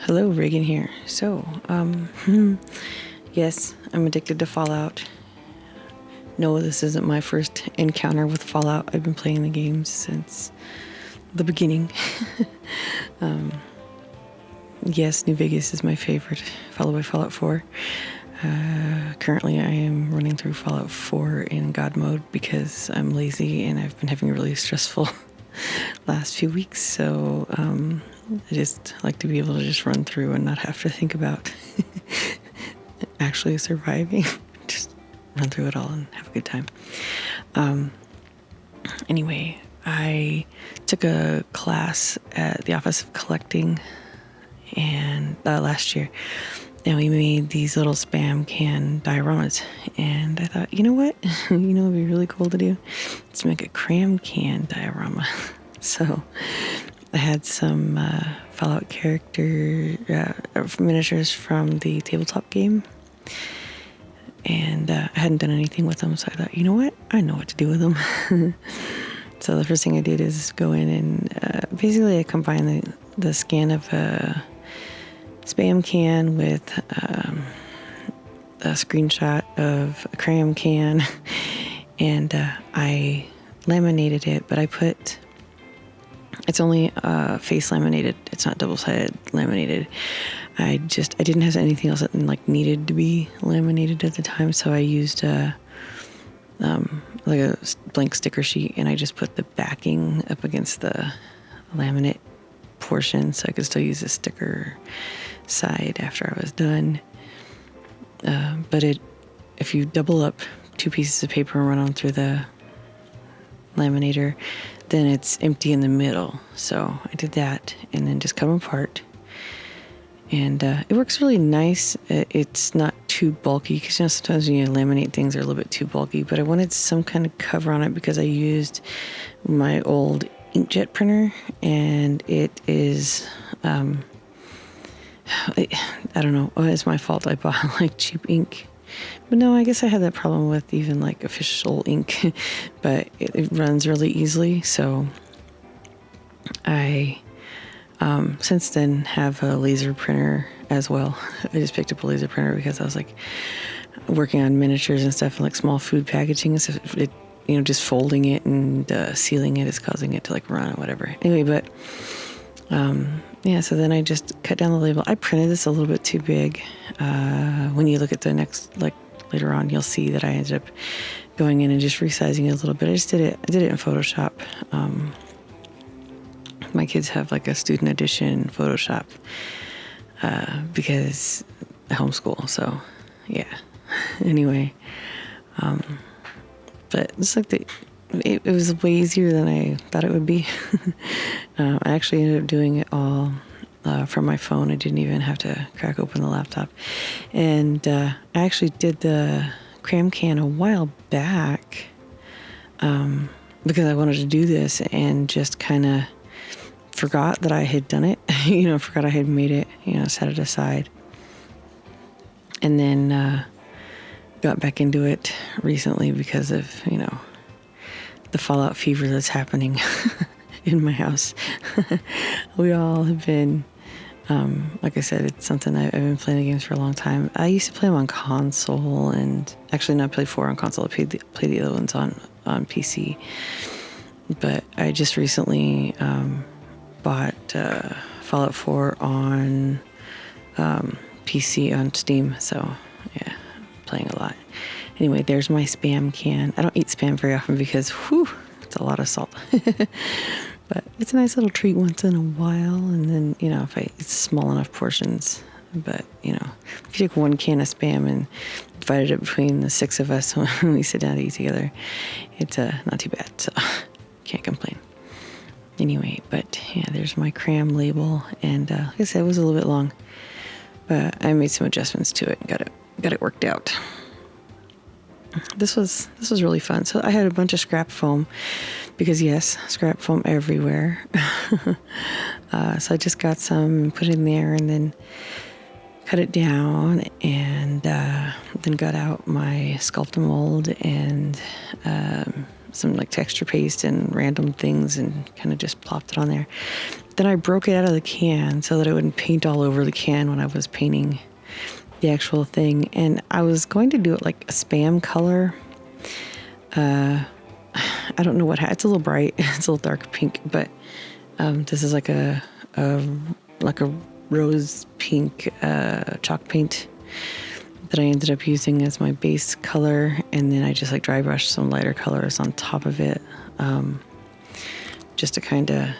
Hello, Reagan here. So, yes, I'm addicted to Fallout. No, this isn't my first encounter with Fallout. I've been playing the games since the beginning. Yes, New Vegas is my favorite, followed by Fallout 4. Currently, I am running through Fallout 4 in God mode because I'm lazy and I've been having a really stressful last few weeks. So, I just like to be able to just run through and not have to think about actually surviving. Just run through it all and have a good time. Anyway, I took a class at the Office of Collecting and last year, and we made these little spam can dioramas. And I thought, you know what? It'd be really cool to do? Let's make a Cram can diorama. So I had some Fallout character miniatures from the tabletop game. And I hadn't done anything with them, so I thought, you know what? I know what to do with them. So the first thing I did is go in and basically I combined the scan of a spam can with a screenshot of a Cram can, and I laminated it, but it's only face laminated. It's not double-sided laminated. I didn't have anything else that needed to be laminated at the time, so I used a blank sticker sheet, and I just put the backing up against the laminate portion so I could still use the sticker side after I was done. But if you double up two pieces of paper and run them through the laminator, then it's empty in the middle. So I did that and then just cut them apart. And it works really nice. It's not too bulky because sometimes when you laminate things, they're a little bit too bulky. But I wanted some kind of cover on it because I used my old inkjet printer, and it is I don't know. Oh, it's my fault. I bought cheap ink. But no, I guess I had that problem with even official ink, but it runs really easily. So I since then have a laser printer as well. I just picked up a laser printer because I was working on miniatures and stuff and small food packaging and stuff. Just folding it and sealing it is causing it to run or whatever. Anyway, but so then I just cut down the label. I printed this a little bit too big. When you look at the next, later on, you'll see that I ended up going in and just resizing it a little bit. I did it in Photoshop. My kids have a student edition Photoshop because I homeschool. So yeah. Anyway, but it's it was way easier than I thought it would be. I actually ended up doing it all from my phone. I didn't even have to crack open the laptop. And I actually did the Cram can a while back because I wanted to do this and just kind of forgot that I had done it. Forgot I had made it, set it aside. And then got back into it recently because of, the Fallout fever that's happening in my house. We all have been, like I said, it's something I've been playing the games for a long time. I used to play them on console, and actually not play 4 on console. I played the other ones on PC. But I just recently bought Fallout 4 on PC on Steam. So yeah, I'm playing a lot. Anyway, there's my spam can. I don't eat spam very often because, it's a lot of salt. But it's a nice little treat once in a while. And then, if it's small enough portions. But, if you take one can of spam and divide it up between the 6 of us when we sit down to eat together, it's not too bad. So can't complain. Anyway, but yeah, there's my Cram label. And like I said, it was a little bit long. But I made some adjustments to it and got it worked out. This was really fun. So I had a bunch of scrap foam because yes, scrap foam everywhere. So I just got some, put it in there, and then cut it down, and then got out my sculpt and mold and some like texture paste and random things and kind of just plopped it on there. Then I broke it out of the can so that it wouldn't paint all over the can when I was painting the actual thing. And I was going to do it like a Spam color. I don't know what, it's a little bright, it's a little dark pink, but this is like a rose pink chalk paint that I ended up using as my base color, and then I just like dry brushed some lighter colors on top of it, just to kind of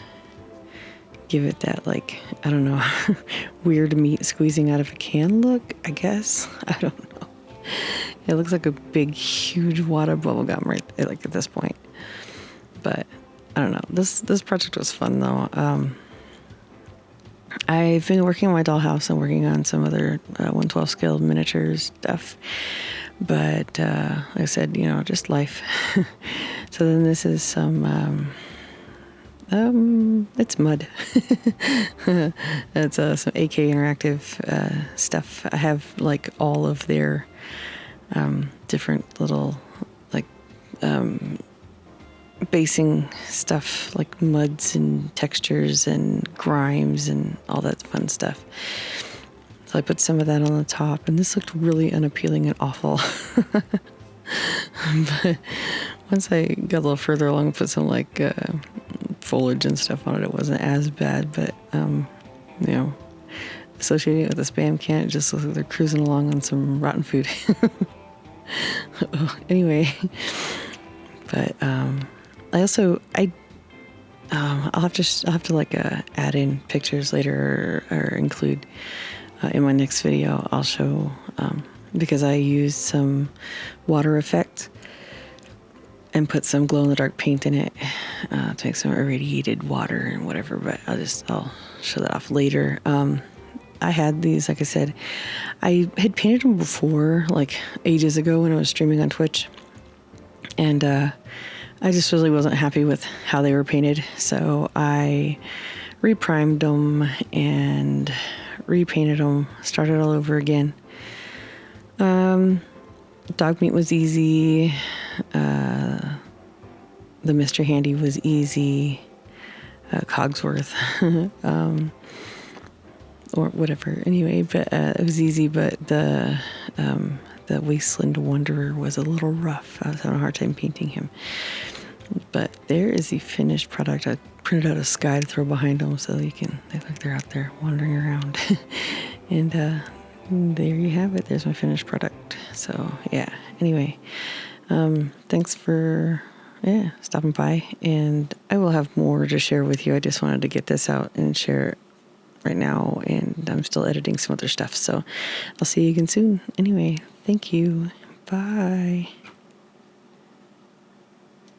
give it that, like, I don't know, weird meat squeezing out of a can look, I guess. I don't know. It looks like a big, huge wad of bubble gum right there, like at this point. But I don't know. This project was fun though. I've been working on my dollhouse and working on some other 1/12 scale miniatures stuff. But like I said, you know, just life. So then this is some, it's mud. It's some AK Interactive stuff. I have like all of their different little like basing stuff, like muds and textures and grimes and all that fun stuff. So I put some of that on the top, and this looked really unappealing and awful. But once I got a little further along and put some like foliage and stuff on it, it wasn't as bad. But you know, associating it with a Spam can, it just looks like they're cruising along on some rotten food. Anyway, but I'll have to like add in pictures later or include in my next video. I'll show because I used some water effect and put some glow in the dark paint in it to make some irradiated water and whatever. But I'll show that off later. I had these, like I said, I had painted them before, like ages ago when I was streaming on Twitch. And I just really wasn't happy with how they were painted. So I reprimed them and repainted them, started all over again. Dog meat was easy. The Mr. Handy was easy. Cogsworth. Or whatever. Anyway, but it was easy, but the Wasteland Wanderer was a little rough. I was having a hard time painting him. But there is the finished product. I printed out a sky to throw behind them so they look like they're out there wandering around. And there you have it. There's my finished product. So yeah, anyway, thanks for stopping by, and I will have more to share with you. I just wanted to get this out and share it right now, and I'm still editing some other stuff, so I'll see you again soon. Anyway, thank you. Bye.